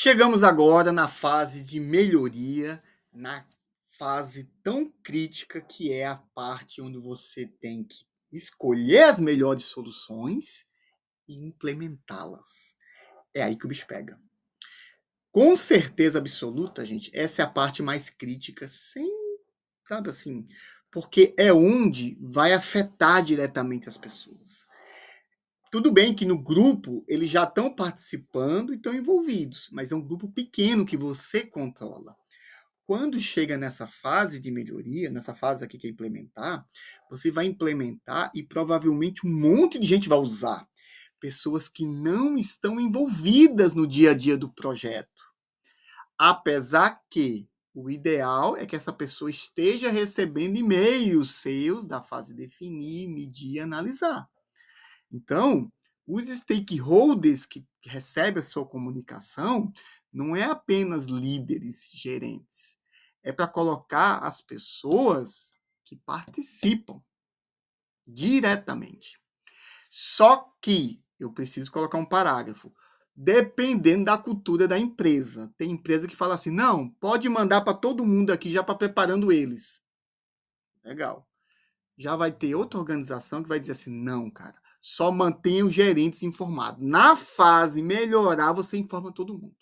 Chegamos agora na fase de melhoria, na fase tão crítica que é a parte onde você tem que escolher as melhores soluções e implementá-las. É aí que o bicho pega. Com certeza absoluta, gente, essa é a parte mais crítica, sem, sabe assim, porque é onde vai afetar diretamente as pessoas. Tudo bem que no grupo eles já estão participando e estão envolvidos, mas é um grupo pequeno que você controla. Quando chega nessa fase de melhoria, nessa fase aqui que é implementar, você vai implementar e provavelmente um monte de gente vai usar. Pessoas que não estão envolvidas no dia a dia do projeto. Apesar que o ideal é que essa pessoa esteja recebendo e-mails seus da fase definir, medir e analisar. Então, os stakeholders que recebem a sua comunicação não é apenas líderes, gerentes. É para colocar as pessoas que participam diretamente. Só que eu preciso colocar um parágrafo. Dependendo da cultura da empresa. Tem empresa que fala assim: não, pode mandar para todo mundo aqui já para preparando eles. Legal. Já vai ter outra organização que vai dizer assim: não, cara, só mantenha os gerentes informados. Na fase melhorar, você informa todo mundo.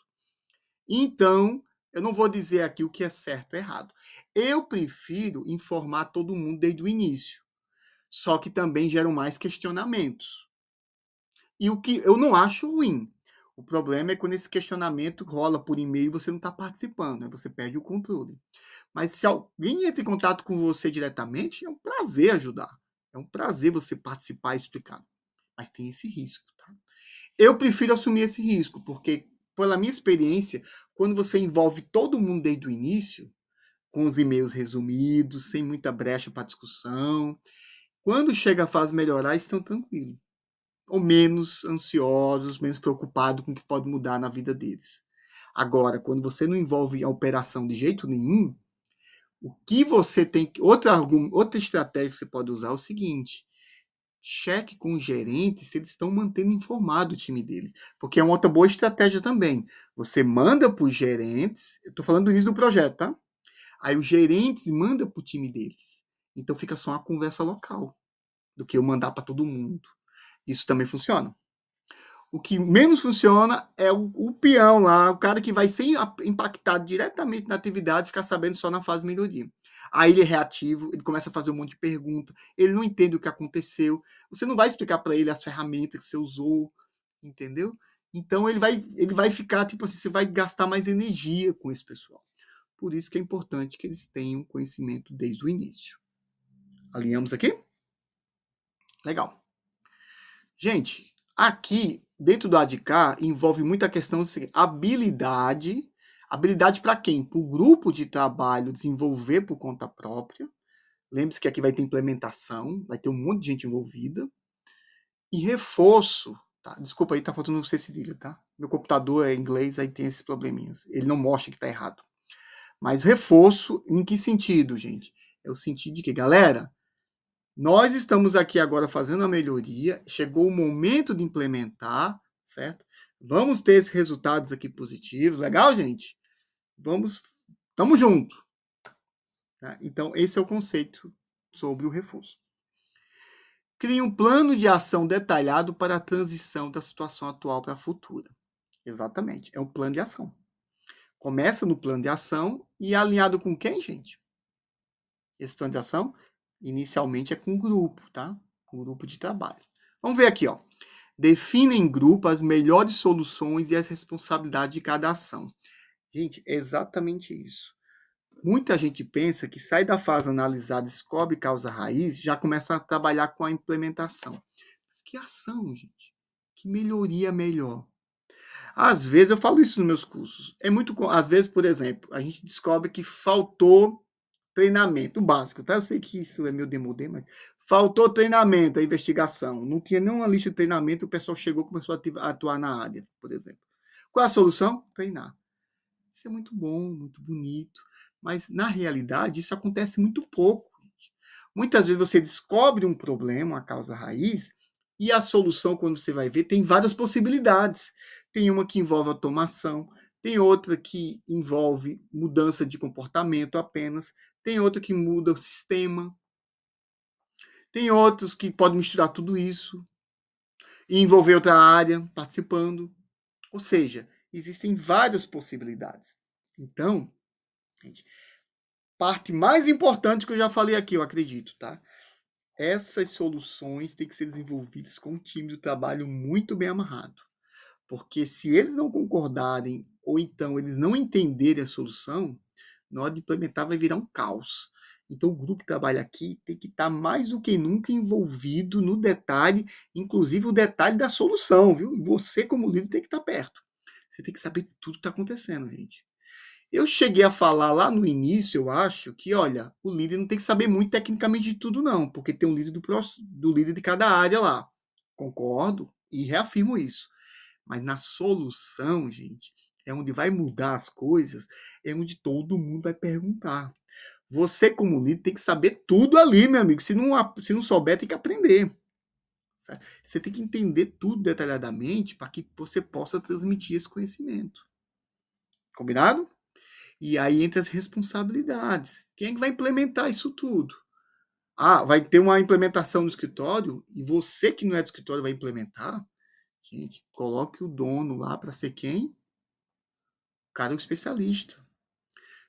Então, eu não vou dizer aqui o que é certo ou errado. Eu prefiro informar todo mundo desde o início. Só que também geram mais questionamentos. E o que eu não acho ruim. O problema é quando esse questionamento rola por e-mail e você não está participando, né? Você perde o controle. Mas se alguém entra em contato com você diretamente, é um prazer ajudar. É um prazer você participar e explicar. Mas tem esse risco, tá? Eu prefiro assumir esse risco, porque, pela minha experiência, quando você envolve todo mundo desde o início, com os e-mails resumidos, sem muita brecha para discussão, quando chega a fase melhorar, estão tranquilos. Ou menos ansiosos, menos preocupados com o que pode mudar na vida deles. Agora, quando você não envolve a operação de jeito nenhum, o que você tem que. Outra estratégia que você pode usar é o seguinte: cheque com o gerente se eles estão mantendo informado o time dele. Porque é uma outra boa estratégia também. Você manda para os gerentes, eu estou falando do início do projeto, tá? Aí os gerentes mandam para o time deles. Então fica só uma conversa local, do que eu mandar para todo mundo. Isso também funciona. O que menos funciona é o peão lá, o cara que vai ser impactado diretamente na atividade, ficar sabendo só na fase de melhoria. Aí ele é reativo, ele começa a fazer um monte de pergunta, ele não entende o que aconteceu, você não vai explicar para ele as ferramentas que você usou, entendeu? Então ele vai ficar, tipo assim, você vai gastar mais energia com esse pessoal. Por isso que é importante que eles tenham conhecimento desde o início. Alinhamos aqui? Legal. Gente, aqui dentro do ADK envolve muita questão de habilidade. Habilidade para quem? Para o grupo de trabalho desenvolver por conta própria. Lembre-se que aqui vai ter implementação, vai ter um monte de gente envolvida. E reforço. Tá? Desculpa aí, tá faltando um C cedilha, tá? Meu computador é inglês, aí tem esses probleminhas. Ele não mostra que tá errado. Mas reforço, em que sentido, gente? É o sentido de que, galera, nós estamos aqui agora fazendo a melhoria, chegou o momento de implementar, certo? Vamos ter esses resultados aqui positivos, legal, gente? Tamo junto. Tá? Então, esse é o conceito sobre o reforço. Crie um plano de ação detalhado para a transição da situação atual para a futura. Exatamente, é um plano de ação. Começa no plano de ação e é alinhado com quem, gente? Esse plano de ação, inicialmente, é com o grupo, tá? Com o grupo de trabalho. Vamos ver aqui, ó. Defina em grupo as melhores soluções e as responsabilidades de cada ação. Gente, é exatamente isso. Muita gente pensa que sai da fase analisada, descobre causa raiz, já começa a trabalhar com a implementação. Mas que ação, gente? Que melhoria melhor? Às vezes, eu falo isso nos meus cursos. Às vezes, por exemplo, a gente descobre que faltou treinamento básico, tá? Eu sei que isso é meio demodê, mas faltou treinamento, a investigação. Não tinha nenhuma lista de treinamento, o pessoal chegou e começou a atuar na área, por exemplo. Qual a solução? Treinar. Isso é muito bom, muito bonito, mas na realidade isso acontece muito pouco. Muitas vezes você descobre um problema, uma causa raiz, e a solução, quando você vai ver, tem várias possibilidades. Tem uma que envolve automação, tem outra que envolve mudança de comportamento apenas, tem outra que muda o sistema, tem outros que podem misturar tudo isso e envolver outra área participando. Ou seja, existem várias possibilidades. Então, gente, parte mais importante que eu já falei aqui, eu acredito, tá? Essas soluções têm que ser desenvolvidas com um time de trabalho muito bem amarrado. Porque se eles não concordarem ou então eles não entenderem a solução, na hora de implementar vai virar um caos. Então o grupo que trabalha aqui tem que estar mais do que nunca envolvido no detalhe, inclusive o detalhe da solução, viu? Você como líder tem que estar perto. Você tem que saber tudo que está acontecendo, gente. Eu cheguei a falar lá no início, eu acho, que, olha, o líder não tem que saber muito tecnicamente de tudo, não, porque tem um líder do líder de cada área lá. Concordo e reafirmo isso. Mas na solução, gente, é onde vai mudar as coisas, é onde todo mundo vai perguntar. Você, como líder, tem que saber tudo ali, meu amigo. Se não souber, tem que aprender. Certo? Você tem que entender tudo detalhadamente para que você possa transmitir esse conhecimento. Combinado? E aí entra as responsabilidades. Quem é que vai implementar isso tudo? Ah, vai ter uma implementação no escritório e você que não é do escritório vai implementar? Gente, coloque o dono lá para ser quem? O cara é o especialista.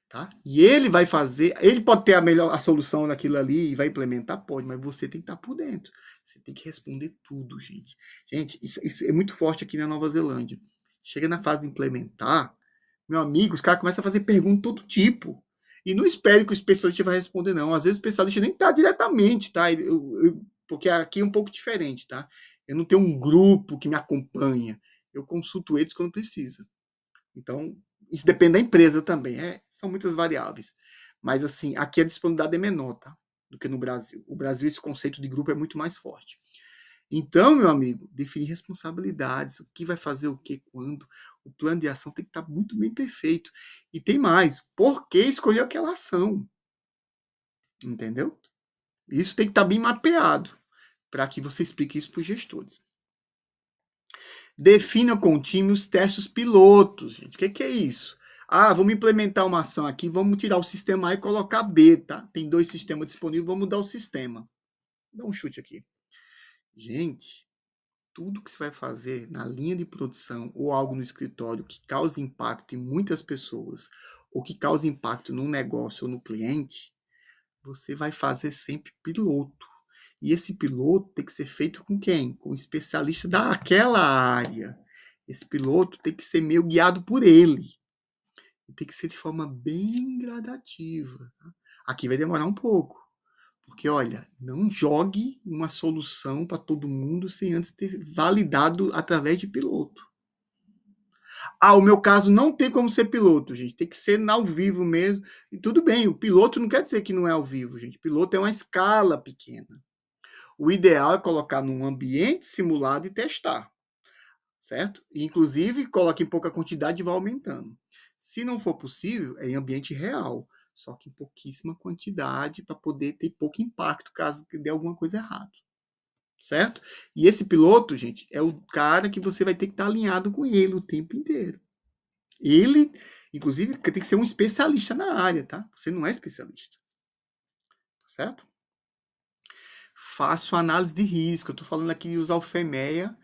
Tá? E ele vai fazer, ele pode ter a solução naquilo ali e vai implementar, pode, mas você tem que estar por dentro. Você tem que responder tudo, gente. Gente, isso é muito forte aqui na Nova Zelândia. Chega na fase de implementar, meu amigo, os caras começam a fazer perguntas de todo tipo. E não espere que o especialista vai responder, não. Às vezes o especialista nem está diretamente, tá? Porque aqui é um pouco diferente, tá? Eu não tenho um grupo que me acompanha. Eu consulto eles quando precisa. Então, isso depende da empresa também. São muitas variáveis. Mas, assim, aqui a disponibilidade é menor, tá? Do que no Brasil. O Brasil, esse conceito de grupo é muito mais forte. Então, meu amigo, definir responsabilidades, o que vai fazer o que, quando. O plano de ação tem que estar muito bem perfeito. E tem mais, por que escolher aquela ação? Entendeu? Isso tem que estar bem mapeado para que você explique isso para os gestores. Defina com o time os testes pilotos, gente. O que é isso? Ah, vamos implementar uma ação aqui, vamos tirar o sistema A e colocar B, tá? Tem 2 sistemas disponíveis, vamos mudar o sistema. Dá um chute aqui. Gente, tudo que você vai fazer na linha de produção ou algo no escritório que cause impacto em muitas pessoas ou que cause impacto no negócio ou no cliente, você vai fazer sempre piloto. E esse piloto tem que ser feito com quem? Com o especialista daquela área. Esse piloto tem que ser meio guiado por ele. E tem que ser de forma bem gradativa. Tá? Aqui vai demorar um pouco. Porque, olha, não jogue uma solução para todo mundo sem antes ter validado através de piloto. Ah, o meu caso não tem como ser piloto, gente. Tem que ser ao vivo mesmo. E tudo bem, o piloto não quer dizer que não é ao vivo, gente. Piloto é uma escala pequena. O ideal é colocar num ambiente simulado e testar, certo? Inclusive, coloque em pouca quantidade e vá aumentando. Se não for possível, é em ambiente real, só que em pouquíssima quantidade para poder ter pouco impacto caso dê alguma coisa errada, certo? E esse piloto, gente, é o cara que você vai ter que estar alinhado com ele o tempo inteiro. Ele, inclusive, tem que ser um especialista na área, tá? Você não é especialista, certo? Faço análise de risco. Eu estou falando aqui de usar o FEMEA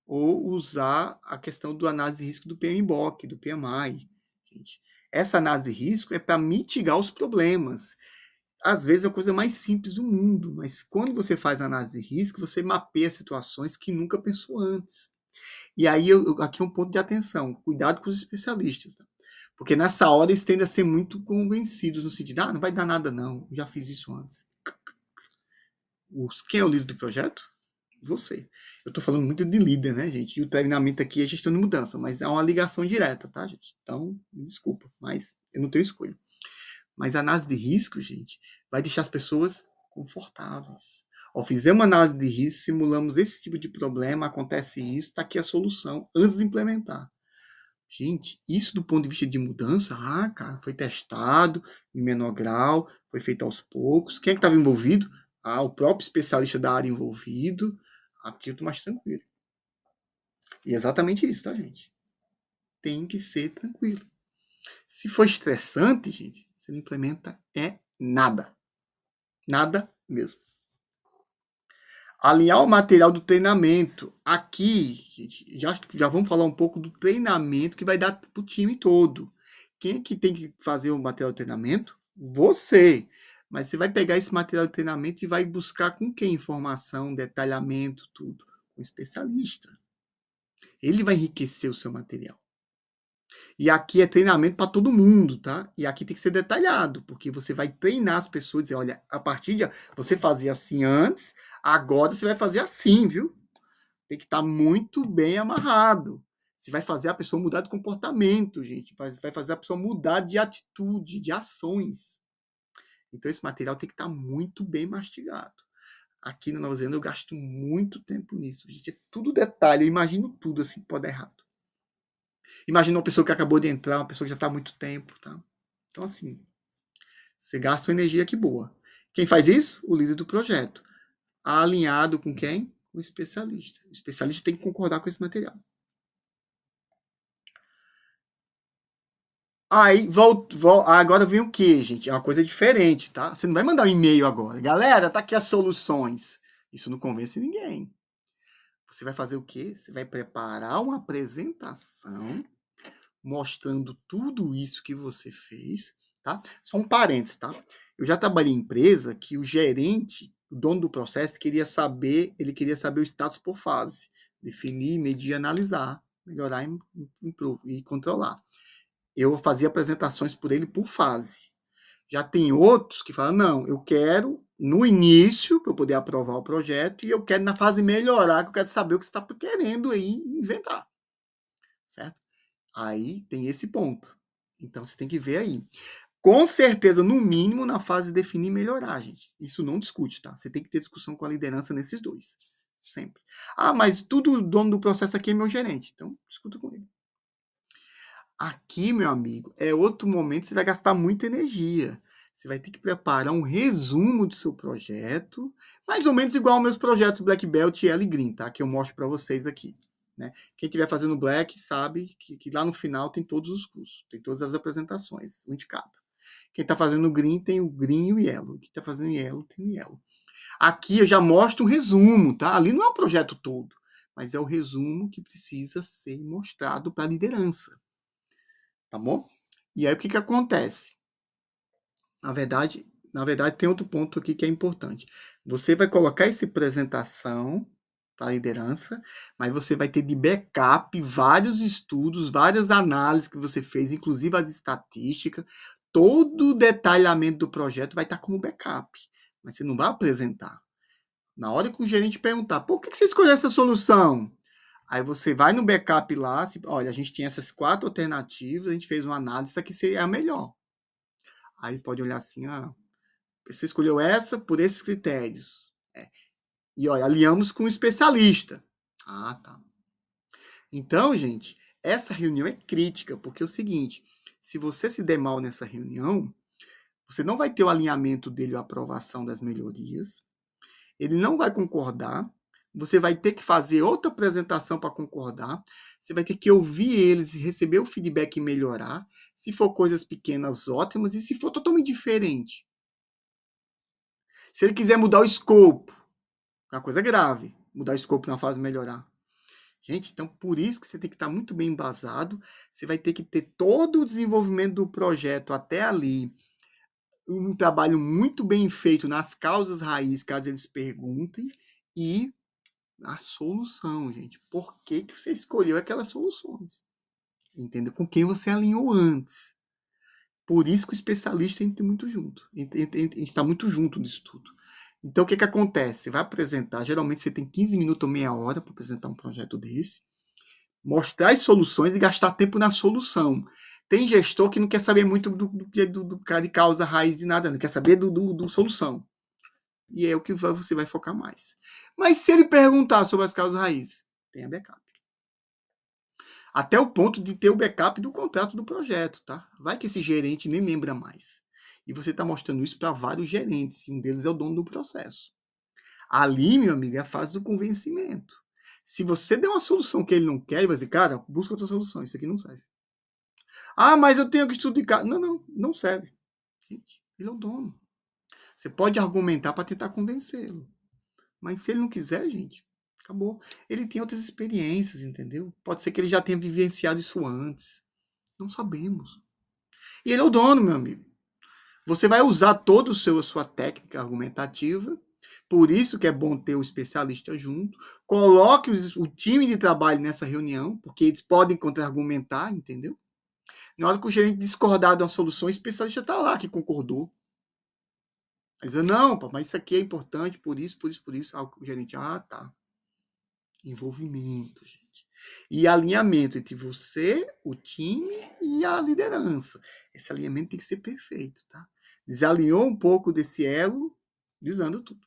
ou usar a questão do análise de risco do PMBOK, do PMI. Gente, essa análise de risco é para mitigar os problemas. Às vezes é a coisa mais simples do mundo, mas quando você faz análise de risco, você mapeia situações que nunca pensou antes. E aí, aqui é um ponto de atenção, cuidado com os especialistas. Tá? Porque nessa hora eles tendem a ser muito convencidos, no sentido, não vai dar nada não, já fiz isso antes. Quem é o líder do projeto? Você. Eu estou falando muito de líder, né, gente? E o treinamento aqui é gestão de mudança, mas é uma ligação direta, tá, gente? Então, me desculpa, mas eu não tenho escolha. Mas a análise de risco, gente, vai deixar as pessoas confortáveis. Ó, fizemos análise de risco, simulamos esse tipo de problema, acontece isso, está aqui a solução, antes de implementar. Gente, isso do ponto de vista de mudança, cara, foi testado em menor grau, foi feito aos poucos. Quem é que estava envolvido? O próprio especialista da área envolvido. Aqui eu estou mais tranquilo. E é exatamente isso, tá, gente? tem que ser tranquilo. Se for estressante, gente, você não implementa nada. Nada mesmo. Alinhar o material do treinamento. Aqui, gente, já vamos falar um pouco do treinamento que vai dar para o time todo. Quem é que tem que fazer o material de treinamento? Você. Mas você vai pegar esse material de treinamento e vai buscar com quem informação, detalhamento, tudo? Com o especialista. Ele vai enriquecer o seu material. E aqui é treinamento para todo mundo, tá? E aqui tem que ser detalhado, porque você vai treinar as pessoas, dizer, olha, a partir de você fazia assim antes, agora você vai fazer assim, viu? Tem que estar muito bem amarrado. Você vai fazer a pessoa mudar de comportamento, gente. Vai fazer a pessoa mudar de atitude, de ações. Então, esse material tem que estar muito bem mastigado. Aqui na Nova Zelândia eu gasto muito tempo nisso. Gente, é tudo detalhe. Eu imagino tudo assim que pode dar errado. Imagina uma pessoa que acabou de entrar, uma pessoa que já está há muito tempo, tá? Então, assim, você gasta uma energia aqui boa. Quem faz isso? O líder do projeto. Alinhado com quem? O especialista. O especialista tem que concordar com esse material. Aí, agora vem o que, gente? É uma coisa diferente, tá? Você não vai mandar um e-mail agora. Galera, tá aqui as soluções. Isso não convence ninguém. Você vai fazer o quê? Você vai preparar uma apresentação mostrando tudo isso que você fez, tá? Só um parênteses, tá? Eu já trabalhei em empresa que o gerente, o dono do processo, ele queria saber o status por fase. Definir, medir, analisar, melhorar, e controlar. Eu fazia apresentações por ele por fase. Já tem outros que falam, não, eu quero no início, para eu poder aprovar o projeto, e eu quero na fase melhorar, que eu quero saber o que você está querendo aí inventar. Certo? Aí tem esse ponto. Então você tem que ver aí. Com certeza, no mínimo, na fase de definir e melhorar, gente. Isso não discute, tá? Você tem que ter discussão com a liderança nesses dois. Sempre. Ah, mas tudo o dono do processo aqui é meu gerente. Então, discuta com ele. Aqui, meu amigo, é outro momento que você vai gastar muita energia. Você vai ter que preparar um resumo do seu projeto, mais ou menos igual aos meus projetos Black Belt e L Green, tá? Que eu mostro para vocês aqui. Né? Quem estiver fazendo Black sabe que lá no final tem todos os cursos, tem todas as apresentações, um de cada. Quem está fazendo Green tem o Green e o Yellow. Quem está fazendo Yellow tem o Yellow. Aqui eu já mostro um resumo, tá? Ali não é o projeto todo, mas é o resumo que precisa ser mostrado para a liderança. Tá bom? E aí o que que acontece? Na verdade, tem outro ponto aqui que é importante. Você vai colocar essa apresentação para a liderança, mas você vai ter de backup vários estudos, várias análises que você fez, inclusive as estatísticas, todo o detalhamento do projeto vai estar como backup, mas você não vai apresentar. Na hora que o gerente perguntar, por que você escolheu essa solução? Aí você vai no backup lá, olha, a gente tinha essas 4 alternativas, a gente fez uma análise, essa aqui seria a melhor. Aí pode olhar assim, você escolheu essa por esses critérios. E olha, alinhamos com um especialista. Ah, tá. Então, gente, essa reunião é crítica, porque é o seguinte, se você se der mal nessa reunião, você não vai ter o alinhamento dele, a aprovação das melhorias, ele não vai concordar, você vai ter que fazer outra apresentação para concordar, você vai ter que ouvir eles, receber o feedback e melhorar, se for coisas pequenas, ótimas, e se for totalmente diferente. Se ele quiser mudar o escopo, é uma coisa grave, mudar o escopo na fase de melhorar. Gente, então por isso que você tem que estar muito bem embasado, você vai ter que ter todo o desenvolvimento do projeto até ali, um trabalho muito bem feito nas causas raízes, caso eles perguntem, e a solução, gente. Por que que você escolheu aquelas soluções? Entendeu? Com quem você alinhou antes. Por isso que o especialista entra muito junto. Está muito junto nisso tudo. Então, o que que acontece? Você vai apresentar, geralmente você tem 15 minutos ou meia hora para apresentar um projeto desse, mostrar as soluções e gastar tempo na solução. Tem gestor que não quer saber muito do cara de causa raiz de nada, não quer saber do solução. E é o que você vai focar mais. Mas se ele perguntar sobre as causas raízes, tenha backup. Até o ponto de ter o backup do contrato do projeto, tá? Vai que esse gerente nem lembra mais. E você está mostrando isso para vários gerentes, e um deles é o dono do processo. Ali, meu amigo, é a fase do convencimento. Se você der uma solução que ele não quer, ele vai dizer, cara, busca outra solução, isso aqui não serve. Ah, mas eu tenho que estudar. Não, não, não serve. Gente, ele é o dono. Você pode argumentar para tentar convencê-lo. Mas se ele não quiser, gente, acabou. Ele tem outras experiências, entendeu? Pode ser que ele já tenha vivenciado isso antes. Não sabemos. E ele é o dono, meu amigo. Você vai usar toda a sua técnica argumentativa. Por isso que é bom ter o especialista junto. Coloque o time de trabalho nessa reunião, porque eles podem contra-argumentar, entendeu? Na hora que o gerente discordar de uma solução, o especialista está lá que concordou. Aí diz, não, pá, mas isso aqui é importante, por isso, por isso, por isso. O gerente, tá. Envolvimento, gente. E alinhamento entre você, o time e a liderança. Esse alinhamento tem que ser perfeito, tá? Desalinhou um pouco desse elo, desanda tudo.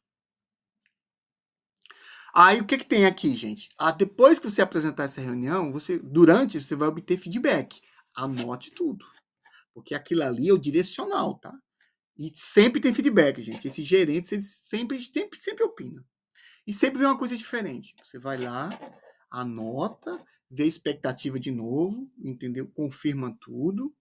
Aí o que tem aqui, gente? Depois que você apresentar essa reunião, durante você vai obter feedback. Anote tudo. Porque aquilo ali é o direcional, tá? E sempre tem feedback, gente. Esses gerentes, eles sempre opinam. E sempre vem uma coisa diferente. Você vai lá, anota, vê a expectativa de novo, entendeu? Confirma tudo,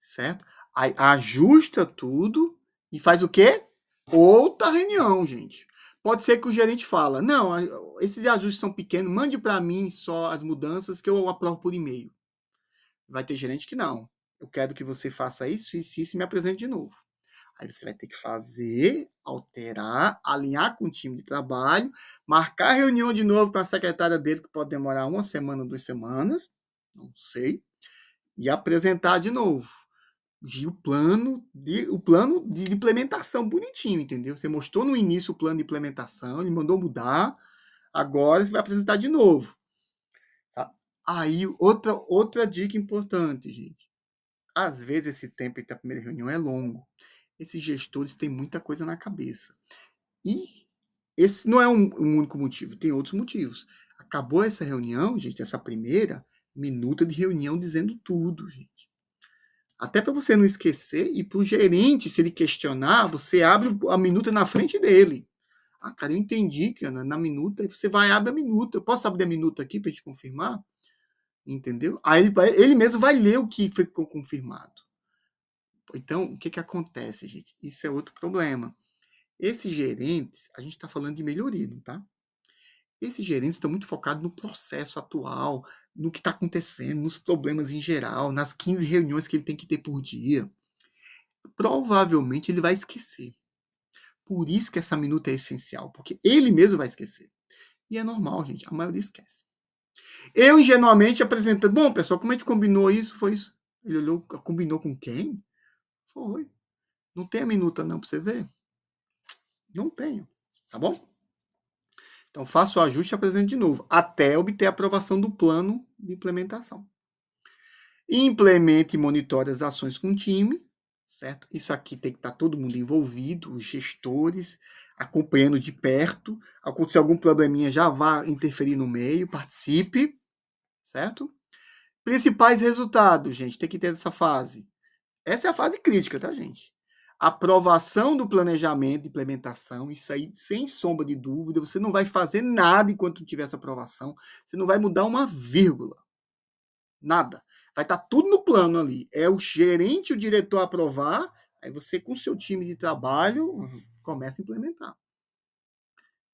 certo? Aí ajusta tudo e faz o quê? Outra reunião, gente. Pode ser que o gerente fala, não, esses ajustes são pequenos, mande para mim só as mudanças que eu aprovo por e-mail. Vai ter gerente que não. Eu quero que você faça isso, isso e me apresente de novo. Aí você vai ter que fazer, alterar, alinhar com o time de trabalho, marcar reunião de novo com a secretária dele, que pode demorar 1 semana, 2 semanas, não sei, e apresentar de novo. E o plano de implementação bonitinho, entendeu? Você mostrou no início o plano de implementação, ele mandou mudar, agora você vai apresentar de novo. Tá? Aí, outra dica importante, gente. Às vezes esse tempo entre a primeira reunião é longo. Esses gestores têm muita coisa na cabeça. E esse não é um único motivo, tem outros motivos. Acabou essa reunião, gente, essa primeira minuta de reunião dizendo tudo, gente. Até para você não esquecer e para o gerente, se ele questionar, você abre a minuta na frente dele. Cara, eu entendi que na minuta, aí você vai abrir a minuta. Eu posso abrir a minuta aqui para te confirmar? Entendeu? Aí ele mesmo vai ler o que ficou confirmado. Então, o que acontece, gente? Isso é outro problema. Esses gerentes, a gente está falando de melhoria, tá? Esses gerentes estão muito focados no processo atual, no que está acontecendo, nos problemas em geral, nas 15 reuniões que ele tem que ter por dia. Provavelmente ele vai esquecer. Por isso que essa minuta é essencial, porque ele mesmo vai esquecer. E é normal, gente, a maioria esquece. Eu, ingenuamente, apresentando, bom, pessoal, como a gente combinou isso? Foi isso. Ele olhou, combinou com quem? Foi. Não tem a minuta não para você ver? Não tenho, tá bom? Então, faça o ajuste e apresente de novo, até obter a aprovação do plano de implementação. Implemente e monitore as ações com o time, certo? Isso aqui tem que estar todo mundo envolvido, os gestores, acompanhando de perto. Acontecer algum probleminha, já vá interferir no meio, participe, certo? Principais resultados, gente, tem que ter essa fase. Essa é a fase crítica, tá, gente? Aprovação do planejamento de implementação, isso aí, sem sombra de dúvida, você não vai fazer nada enquanto não tiver essa aprovação, você não vai mudar uma vírgula. Nada. Vai estar tudo no plano ali. É o gerente e o diretor aprovar, aí você, com o seu time de trabalho, começa a implementar.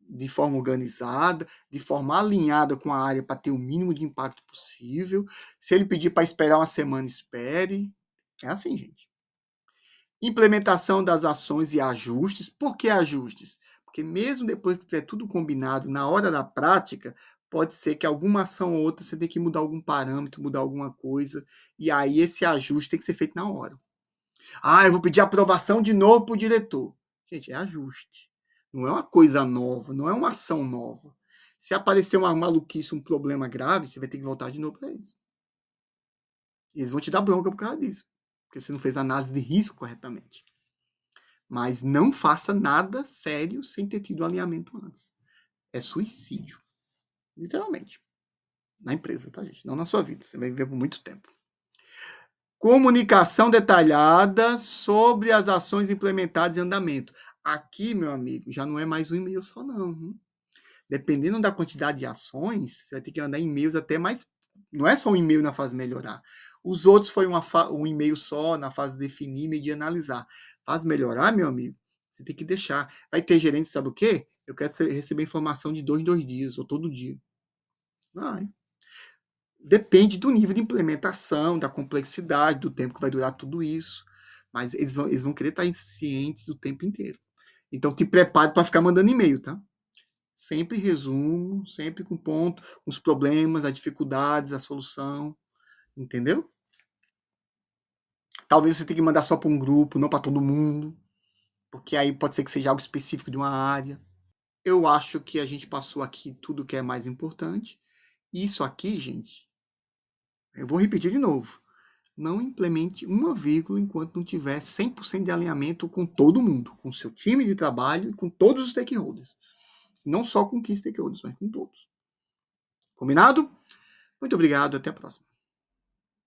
De forma organizada, de forma alinhada com a área para ter o mínimo de impacto possível. Se ele pedir para esperar 1 semana, espere. É assim, gente. Implementação das ações e ajustes. Por que ajustes? Porque mesmo depois que tiver tudo combinado, na hora da prática, pode ser que alguma ação ou outra você tenha que mudar algum parâmetro, mudar alguma coisa, e aí esse ajuste tem que ser feito na hora. Eu vou pedir aprovação de novo para o diretor. Gente, é ajuste. Não é uma coisa nova, não é uma ação nova. Se aparecer uma maluquice, um problema grave, você vai ter que voltar de novo para eles. E eles vão te dar bronca por causa disso, porque você não fez a análise de risco corretamente. Mas não faça nada sério sem ter tido alinhamento antes. É suicídio. Literalmente. Na empresa, tá, gente? Não na sua vida. Você vai viver por muito tempo. Comunicação detalhada sobre as ações implementadas em andamento. Aqui, meu amigo, já não é mais um e-mail só, não. Dependendo da quantidade de ações, você vai ter que mandar e-mails até mais. Não é só um e-mail na fase melhorar. Os outros foi um e-mail só, na fase de definir, medir e analisar. Faz melhorar, meu amigo? Você tem que deixar. Vai ter gerente, sabe o quê? Eu quero receber informação de 2 em 2 dias, ou todo dia. Vai. Depende do nível de implementação, da complexidade, do tempo que vai durar tudo isso. Mas eles vão querer estar cientes do tempo inteiro. Então, te prepare para ficar mandando e-mail, tá? Sempre resumo, sempre com ponto, os problemas, as dificuldades, a solução, entendeu? Talvez você tenha que mandar só para um grupo, não para todo mundo, porque aí pode ser que seja algo específico de uma área. Eu acho que a gente passou aqui tudo que é mais importante. Isso aqui, gente, eu vou repetir de novo. Não implemente uma vírgula enquanto não tiver 100% de alinhamento com todo mundo, com o seu time de trabalho e com todos os stakeholders. Não só com key stakeholders, mas com todos. Combinado? Muito obrigado, até a próxima.